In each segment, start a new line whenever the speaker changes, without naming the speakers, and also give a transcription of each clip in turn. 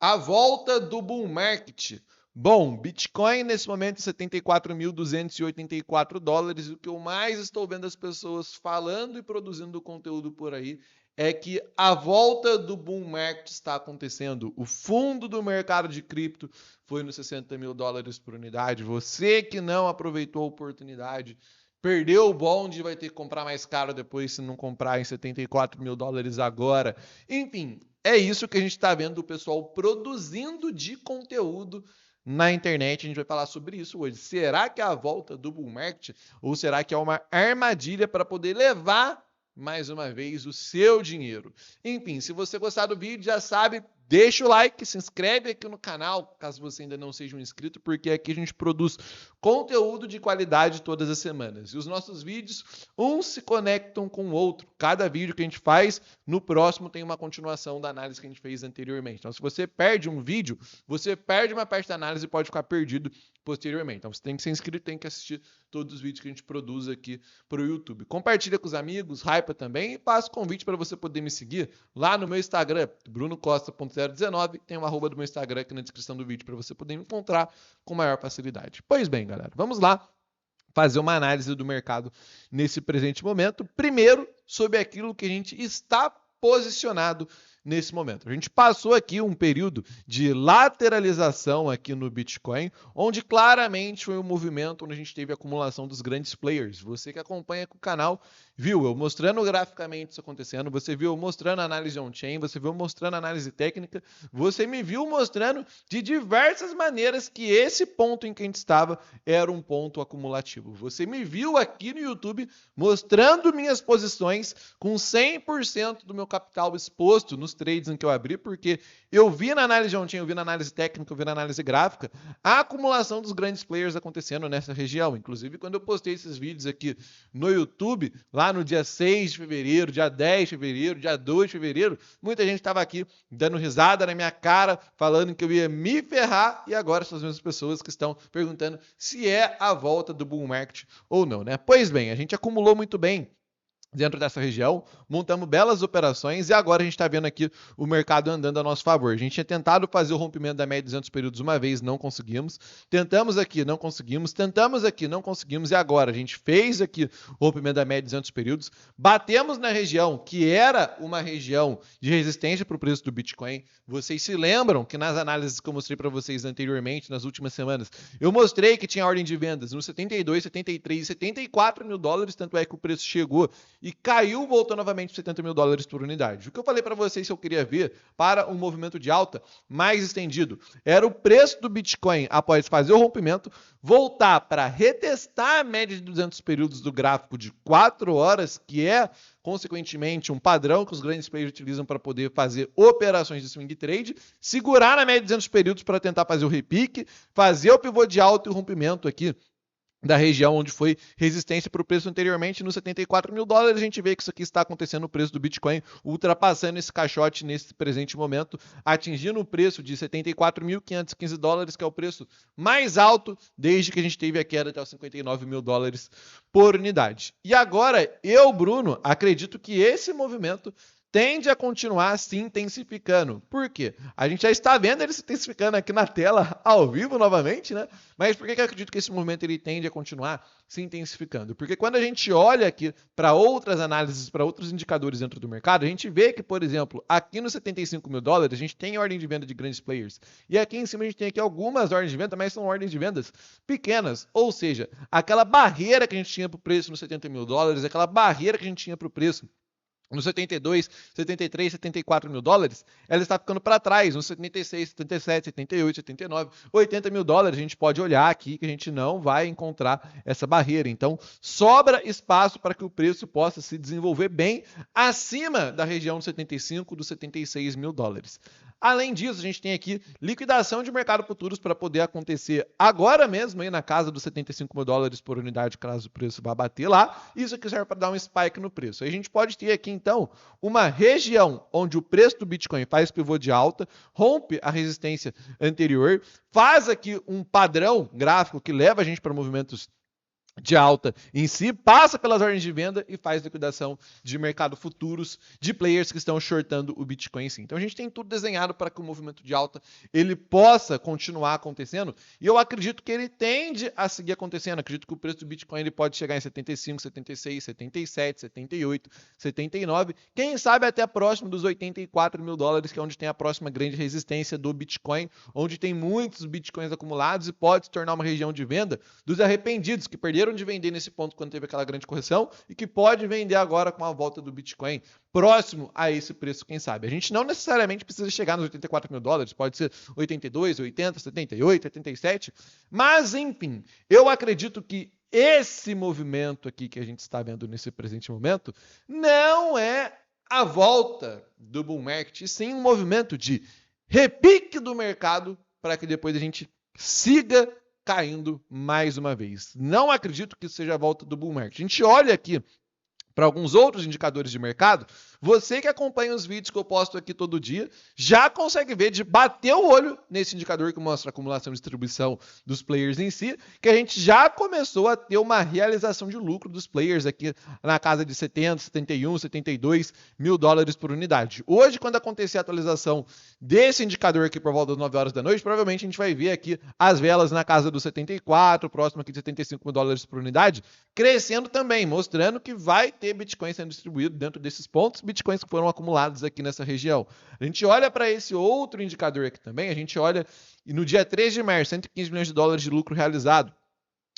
A volta do bull market. Bom, Bitcoin nesse momento 74.284 dólares. O que eu mais estou vendo as pessoas falando e produzindo conteúdo por aí é que a volta do bull market está acontecendo. O fundo do mercado de cripto foi nos 60 mil dólares por unidade. Você que não aproveitou a oportunidade, perdeu o bonde, vai ter que comprar mais caro depois se não comprar em 74 mil dólares agora. Enfim, é isso que a gente está vendo o pessoal produzindo de conteúdo na internet. A gente vai falar sobre isso hoje. Será que é a volta do bull market ou será que é uma armadilha para poder levar mais uma vez o seu dinheiro? Enfim, se você gostar do vídeo, já sabe, deixa o like, se inscreve aqui no canal, caso você ainda não seja um inscrito, porque aqui a gente produz conteúdo de qualidade todas as semanas. E os nossos vídeos, uns se conectam com o outro. Cada vídeo que a gente faz, no próximo tem uma continuação da análise que a gente fez anteriormente. Então, se você perde um vídeo, você perde uma parte da análise e pode ficar perdido posteriormente. Então, você tem que ser inscrito, tem que assistir todos os vídeos que a gente produz aqui para o YouTube. Compartilha com os amigos, hypa também e passa o convite para você poder me seguir lá no meu Instagram, brunocosta.019. Tem um arroba do meu Instagram aqui na descrição do vídeo para você poder me encontrar com maior facilidade. Pois bem, galera, vamos lá fazer uma análise do mercado nesse presente momento. Primeiro, sobre aquilo que a gente está posicionado nesse momento. A gente passou aqui um período de lateralização aqui no Bitcoin, onde claramente foi um movimento onde a gente teve a acumulação dos grandes players. Você que acompanha com o canal viu eu mostrando graficamente isso acontecendo, você viu eu mostrando a análise on-chain, você viu eu mostrando a análise técnica, você me viu mostrando de diversas maneiras que esse ponto em que a gente estava era um ponto acumulativo. Você me viu aqui no YouTube mostrando minhas posições com 100% do meu capital exposto nos trades em que eu abri, porque eu vi na análise on-chain, eu vi na análise técnica, eu vi na análise gráfica a acumulação dos grandes players acontecendo nessa região. Inclusive, quando eu postei esses vídeos aqui no YouTube, lá no dia 6 de fevereiro, dia 10 de fevereiro, dia 2 de fevereiro, muita gente estava aqui dando risada na minha cara, falando que eu ia me ferrar, e agora são as mesmas pessoas que estão perguntando se é a volta do bull market ou não, né? Pois bem, a gente acumulou muito bem dentro dessa região, montamos belas operações e agora a gente está vendo aqui o mercado andando a nosso favor. A gente tinha tentado fazer o rompimento da média de 200 períodos uma vez, não conseguimos. Tentamos aqui, não conseguimos. Tentamos aqui, não conseguimos. E agora a gente fez aqui o rompimento da média de 200 períodos. Batemos na região que era uma região de resistência para o preço do Bitcoin. Vocês se lembram que nas análises que eu mostrei para vocês anteriormente, nas últimas semanas, eu mostrei que tinha ordem de vendas nos 72, 73 e 74 mil dólares, tanto é que o preço chegou e caiu, voltou novamente para 70 mil dólares por unidade. O que eu falei para vocês que eu queria ver para um movimento de alta mais estendido era o preço do Bitcoin após fazer o rompimento, voltar para retestar a média de 200 períodos do gráfico de 4 horas, que é consequentemente um padrão que os grandes players utilizam para poder fazer operações de swing trade, segurar na média de 200 períodos para tentar fazer o repique, fazer o pivô de alta e o rompimento aqui da região onde foi resistência para o preço anteriormente, nos 74 mil dólares. A gente vê que isso aqui está acontecendo no preço do Bitcoin, ultrapassando esse caixote nesse presente momento, atingindo o preço de 74.515 dólares, que é o preço mais alto desde que a gente teve a queda até os 59 mil dólares por unidade. E agora, eu, Bruno, acredito que esse movimento tende a continuar se intensificando. Por quê? A gente já está vendo ele se intensificando aqui na tela, ao vivo novamente, né? Mas por que eu acredito que esse movimento ele tende a continuar se intensificando? Porque quando a gente olha aqui para outras análises, para outros indicadores dentro do mercado, a gente vê que, por exemplo, aqui nos 75 mil dólares, a gente tem ordem de venda de grandes players. E aqui em cima a gente tem aqui algumas ordens de venda, mas são ordens de vendas pequenas. Ou seja, aquela barreira que a gente tinha para o preço nos 70 mil dólares, aquela barreira que a gente tinha para o preço nos 72, 73, 74 mil dólares, ela está ficando para trás, nos 76, 77, 78, 79, 80 mil dólares. A gente pode olhar aqui que a gente não vai encontrar essa barreira. Então, sobra espaço para que o preço possa se desenvolver bem acima da região dos 75, dos 76 mil dólares. Além disso, a gente tem aqui liquidação de mercado futuros para poder acontecer agora mesmo, aí na casa dos 75 mil dólares por unidade, caso o preço vá bater lá. Isso aqui serve para dar um spike no preço. Aí a gente pode ter aqui, então, uma região onde o preço do Bitcoin faz pivô de alta, rompe a resistência anterior, faz aqui um padrão gráfico que leva a gente para movimentos de alta em si, passa pelas ordens de venda e faz liquidação de mercado futuros de players que estão shortando o Bitcoin em si. Então a gente tem tudo desenhado para que o movimento de alta ele possa continuar acontecendo e eu acredito que ele tende a seguir acontecendo. Acredito que o preço do Bitcoin ele pode chegar em 75, 76, 77, 78, 79, quem sabe até próximo dos 84 mil dólares, que é onde tem a próxima grande resistência do Bitcoin, onde tem muitos Bitcoins acumulados e pode se tornar uma região de venda dos arrependidos que perderam de vender nesse ponto quando teve aquela grande correção e que pode vender agora com a volta do Bitcoin próximo a esse preço, quem sabe. A gente não necessariamente precisa chegar nos 84 mil dólares, pode ser 82, 80, 78, 87, mas enfim, eu acredito que esse movimento aqui que a gente está vendo nesse presente momento não é a volta do bull market, e sim um movimento de repique do mercado para que depois a gente siga caindo mais uma vez. Não acredito que isso seja a volta do bull market. A gente olha aqui para alguns outros indicadores de mercado, você que acompanha os vídeos que eu posto aqui todo dia, já consegue ver de bater o olho nesse indicador que mostra a acumulação e distribuição dos players em si, que a gente já começou a ter uma realização de lucro dos players aqui na casa de 70, 71, 72 mil dólares por unidade. Hoje, quando acontecer a atualização desse indicador aqui por volta das 9 horas da noite, provavelmente a gente vai ver aqui as velas na casa dos 74, próximo aqui de 75 mil dólares por unidade, crescendo também, mostrando que vai ter Bitcoin sendo distribuído dentro desses pontos, Bitcoins que foram acumulados aqui nessa região. A gente olha para esse outro indicador aqui também, a gente olha e no dia 3 de março, 115 milhões de dólares de lucro realizado.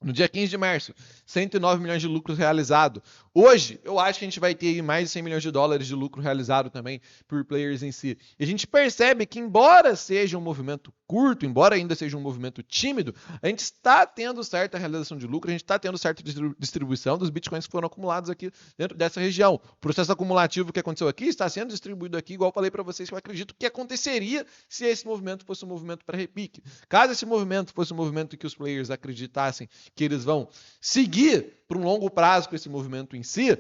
No dia 15 de março, 109 milhões de lucros realizado. Hoje, eu acho que a gente vai ter aí mais de 100 milhões de dólares de lucro realizado também por players em si. E a gente percebe que, embora seja um movimento curto, embora ainda seja um movimento tímido, a gente está tendo certa realização de lucro, a gente está tendo certa distribuição dos bitcoins que foram acumulados aqui dentro dessa região. O processo acumulativo que aconteceu aqui está sendo distribuído aqui, igual eu falei para vocês, que eu acredito que aconteceria se esse movimento fosse um movimento para repique. Caso esse movimento fosse um movimento que os players acreditassem que eles vão seguir por um longo prazo com esse movimento em si,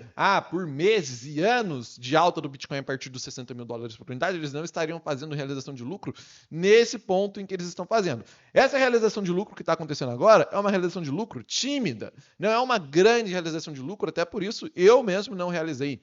por meses e anos de alta do Bitcoin a partir dos 60 mil dólares por unidade, eles não estariam fazendo realização de lucro nesse ponto em que eles estão fazendo. Essa realização de lucro que está acontecendo agora é uma realização de lucro tímida, não é uma grande realização de lucro, até por isso eu mesmo não realizei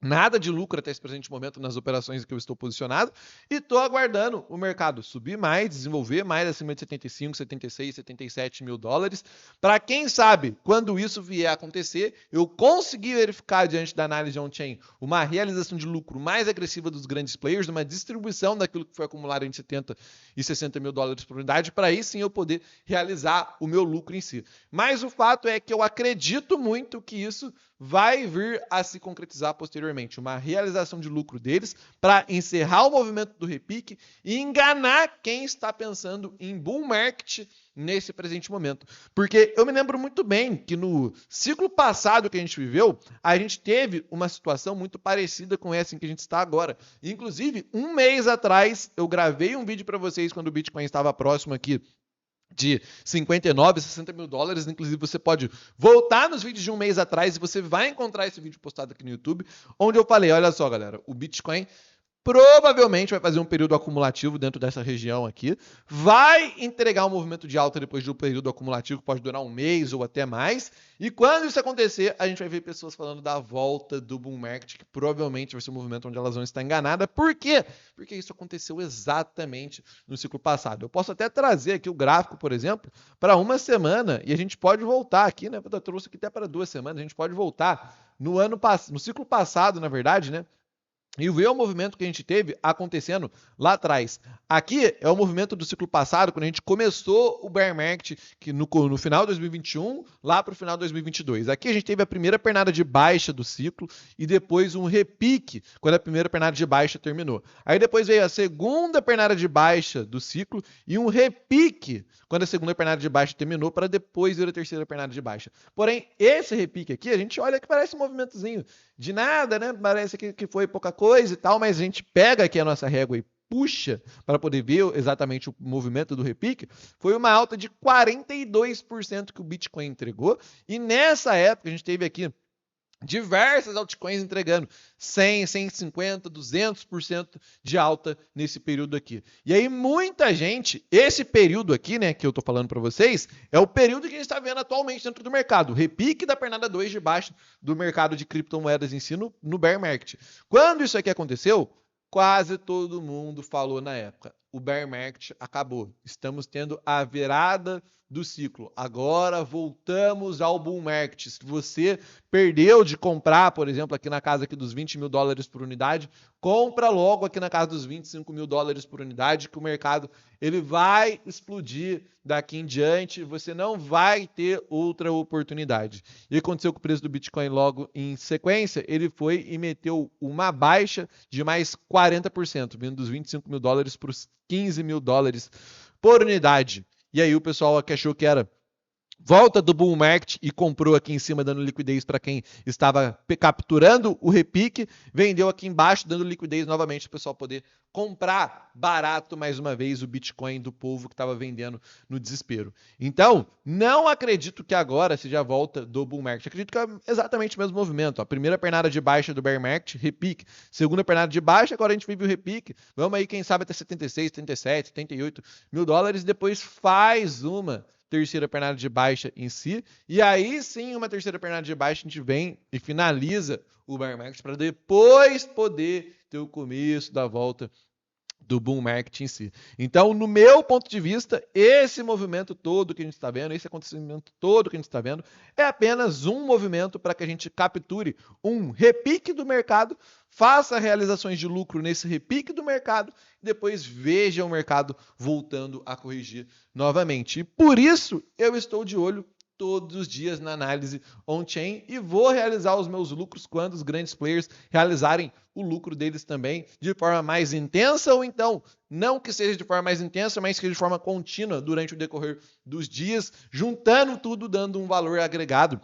nada de lucro até esse presente momento nas operações que eu estou posicionado e estou aguardando o mercado subir mais, desenvolver mais acima de 75, 76, 77 mil dólares, para quem sabe, quando isso vier a acontecer, eu conseguir verificar diante da análise on-chain uma realização de lucro mais agressiva dos grandes players, uma distribuição daquilo que foi acumulado entre 70 e 60 mil dólares por unidade, para aí sim eu poder realizar o meu lucro em si. Mas o fato é que eu acredito muito que isso vai vir a se concretizar posteriormente, uma realização de lucro deles para encerrar o movimento do repique e enganar quem está pensando em bull market nesse presente momento. Porque eu me lembro muito bem que no ciclo passado que a gente viveu, a gente teve uma situação muito parecida com essa em que a gente está agora. Inclusive, um mês atrás, eu gravei um vídeo para vocês quando o Bitcoin estava próximo aqui de 59, 60 mil dólares. Inclusive, você pode voltar nos vídeos de um mês atrás e você vai encontrar esse vídeo postado aqui no YouTube, onde eu falei, olha só, galera, o Bitcoin provavelmente vai fazer um período acumulativo dentro dessa região aqui, vai entregar um movimento de alta depois do período acumulativo, que pode durar um mês ou até mais, e quando isso acontecer, a gente vai ver pessoas falando da volta do bull market, que provavelmente vai ser um movimento onde elas vão estar enganadas. Por quê? Porque isso aconteceu exatamente no ciclo passado. Eu posso até trazer aqui o gráfico, por exemplo, para uma semana, e a gente pode voltar aqui, né? Eu trouxe aqui até para 2 semanas, a gente pode voltar no ciclo passado, na verdade, né? E ver o movimento que a gente teve acontecendo lá atrás. Aqui é o movimento do ciclo passado, quando a gente começou o bear market, que no final de 2021, lá para o final de 2022. Aqui a gente teve a primeira pernada de baixa do ciclo e depois um repique, quando a primeira pernada de baixa terminou. Aí depois veio a segunda pernada de baixa do ciclo e um repique, quando a segunda pernada de baixa terminou, para depois vir a terceira pernada de baixa. Porém, esse repique aqui, a gente olha que parece um movimentozinho de nada, né? Parece que foi pouca coisa e tal, mas a gente pega aqui a nossa régua e puxa para poder ver exatamente o movimento do repique, foi uma alta de 42% que o Bitcoin entregou, e nessa época a gente teve aqui Diversas altcoins entregando 100, 150, 200% de alta nesse período aqui. E aí muita gente, esse período aqui, né, que eu tô falando para vocês, é o período que a gente está vendo atualmente dentro do mercado. O repique da pernada 2 de baixo do mercado de criptomoedas em si no bear market. Quando isso aqui aconteceu, quase todo mundo falou na época. O bear market acabou. Estamos tendo a virada do ciclo. Agora voltamos ao bull market. Se você perdeu de comprar, por exemplo, aqui na casa aqui dos 20 mil dólares por unidade, compra logo aqui na casa dos 25 mil dólares por unidade, que o mercado ele vai explodir daqui em diante, você não vai ter outra oportunidade. E aconteceu com o preço do Bitcoin logo em sequência, ele foi e meteu uma baixa de mais 40%, vindo dos 25 mil dólares para os 15 mil dólares por unidade. E aí o pessoal que achou que era volta do bull market e comprou aqui em cima dando liquidez para quem estava capturando o repique, vendeu aqui embaixo dando liquidez novamente para o pessoal poder comprar barato mais uma vez o Bitcoin do povo que estava vendendo no desespero. Então, não acredito que agora seja a volta do bull market. Acredito que é exatamente o mesmo movimento. A primeira pernada de baixa do bear market, repique. Segunda pernada de baixa, agora a gente vive o repique. Vamos aí, quem sabe, até 76, 77, 78 mil dólares. Depois faz uma terceira pernada de baixa em si, e aí sim, uma terceira pernada de baixa, a gente vem e finaliza o bear market para depois poder ter o começo da volta do bull market em si. Então, no meu ponto de vista, esse movimento todo que a gente está vendo, esse acontecimento todo que a gente está vendo, é apenas um movimento para que a gente capture um repique do mercado, faça realizações de lucro nesse repique do mercado e depois veja o mercado voltando a corrigir novamente. E por isso eu estou de olho todos os dias na análise on-chain e vou realizar os meus lucros quando os grandes players realizarem o lucro deles também de forma mais intensa, ou então, não que seja de forma mais intensa, mas que de forma contínua durante o decorrer dos dias, juntando tudo, dando um valor agregado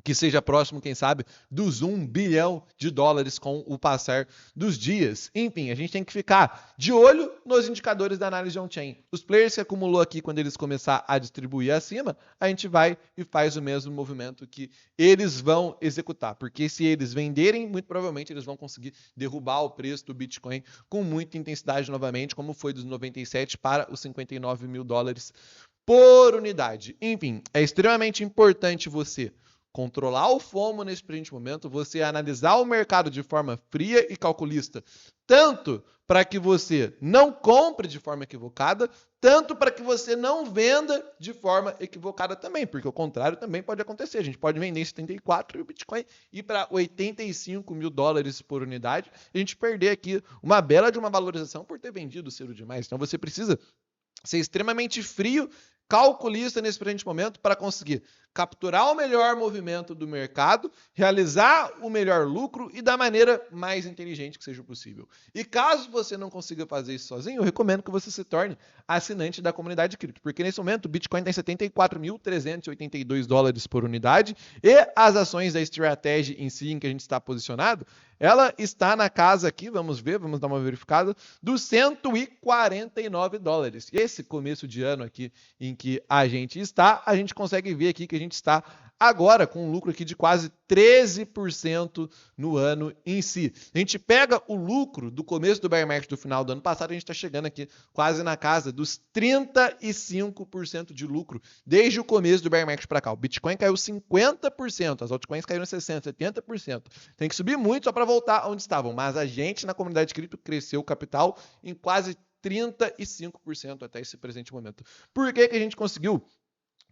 que seja próximo, quem sabe, dos 1 bilhão de dólares com o passar dos dias. Enfim, a gente tem que ficar de olho nos indicadores da análise on-chain. Os players que acumulou aqui, quando eles começar a distribuir acima, a gente vai e faz o mesmo movimento que eles vão executar. Porque se eles venderem, muito provavelmente eles vão conseguir derrubar o preço do Bitcoin com muita intensidade novamente, como foi dos 97 para os 59 mil dólares por unidade. Enfim, é extremamente importante você controlar o FOMO nesse presente momento, você analisar o mercado de forma fria e calculista, tanto para que você não compre de forma equivocada, tanto para que você não venda de forma equivocada também, porque o contrário também pode acontecer. A gente pode vender em 74 e o Bitcoin ir para 85 mil dólares por unidade, e a gente perder aqui uma bela de uma valorização por ter vendido cedo demais. Então você precisa ser extremamente frio, calculista nesse presente momento para conseguir capturar o melhor movimento do mercado, realizar o melhor lucro e da maneira mais inteligente que seja possível. E caso você não consiga fazer isso sozinho, eu recomendo que você se torne assinante da comunidade cripto, porque nesse momento o Bitcoin tem 74.382 dólares por unidade e as ações da Strategy em si, em que a gente está posicionado, ela está na casa aqui, vamos ver, vamos dar uma verificada, dos 149 dólares. E esse começo de ano aqui em que a gente está, a gente consegue ver aqui que a gente está agora com um lucro aqui de quase 13% no ano em si. A gente pega o lucro do começo do bear market do final do ano passado, a gente está chegando aqui quase na casa dos 35% de lucro desde o começo do bear market para cá. O Bitcoin caiu 50%, as altcoins caíram 60%, 70%. Tem que subir muito só para voltar onde estavam, mas a gente na comunidade cripto cresceu o capital em quase 35% até esse presente momento. Por que a gente conseguiu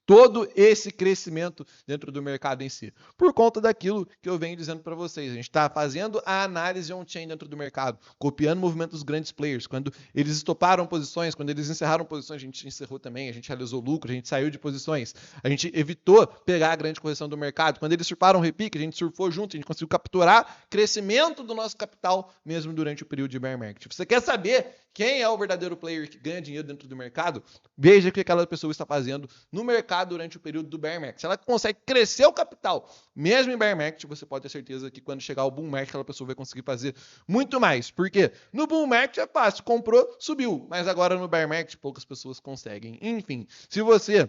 todo esse crescimento dentro do mercado em si? Por conta daquilo que eu venho dizendo para vocês. A gente está fazendo a análise on-chain dentro do mercado, copiando o movimento dos grandes players. Quando eles estoparam posições, quando eles encerraram posições, a gente encerrou também, a gente realizou lucro, a gente saiu de posições, a gente evitou pegar a grande correção do mercado. Quando eles surfaram o repique, a gente surfou junto, a gente conseguiu capturar crescimento do nosso capital mesmo durante o período de bear market. Você quer saber quem é o verdadeiro player que ganha dinheiro dentro do mercado? Veja o que aquela pessoa está fazendo no mercado durante o período do bear market. Se ela consegue crescer o capital, mesmo em bear market, você pode ter certeza que quando chegar o bull market, aquela pessoa vai conseguir fazer muito mais. Porque no bull market é fácil, comprou, subiu. Mas agora no bear market, poucas pessoas conseguem. Enfim, se você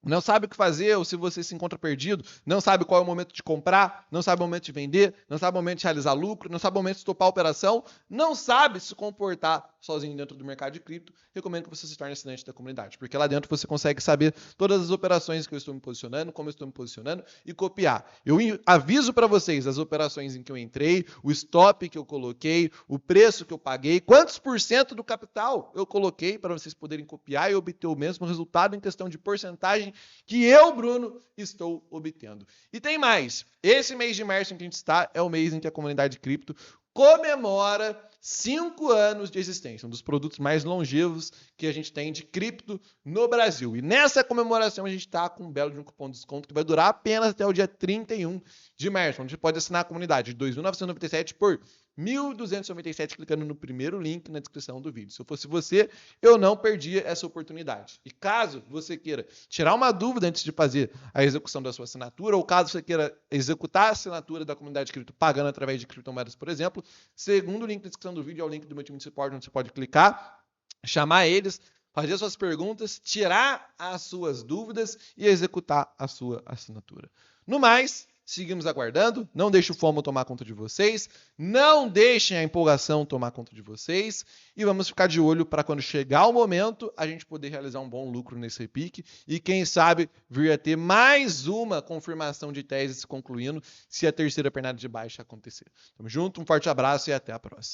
não sabe o que fazer, ou se você se encontra perdido, não sabe qual é o momento de comprar, não sabe o momento de vender, não sabe o momento de realizar lucro, não sabe o momento de estopar a operação, não sabe se comportar sozinho dentro do mercado de cripto, recomendo que você se torne assinante da comunidade, porque lá dentro você consegue saber todas as operações que eu estou me posicionando, como eu estou me posicionando e copiar. Eu aviso para vocês as operações em que eu entrei, o stop que eu coloquei, o preço que eu paguei, quantos por cento do capital eu coloquei para vocês poderem copiar e obter o mesmo resultado em questão de porcentagem que eu, Bruno, estou obtendo. E tem mais. Esse mês de março em que a gente está é o mês em que a comunidade cripto comemora 5 anos de existência, um dos produtos mais longevos que a gente tem de cripto no Brasil. E nessa comemoração a gente está com um belo de um cupom de desconto que vai durar apenas até o dia 31 de março, onde você pode assinar a comunidade de R$ 2.997 por R$ 1.297 clicando no primeiro link na descrição do vídeo. Se eu fosse você, eu não perdia essa oportunidade. E caso você queira tirar uma dúvida antes de fazer a execução da sua assinatura, ou caso você queira executar a assinatura da comunidade cripto pagando através de criptomoedas, por exemplo, segundo o link na descrição do vídeo é o link do meu time de suporte, onde você pode clicar, chamar eles, fazer as suas perguntas, tirar as suas dúvidas e executar a sua assinatura. No mais, seguimos aguardando, não deixe o FOMO tomar conta de vocês, não deixem a empolgação tomar conta de vocês e vamos ficar de olho para quando chegar o momento a gente poder realizar um bom lucro nesse repique e quem sabe vir a ter mais uma confirmação de tese se concluindo se a terceira pernada de baixa acontecer. Tamo junto, um forte abraço e até a próxima.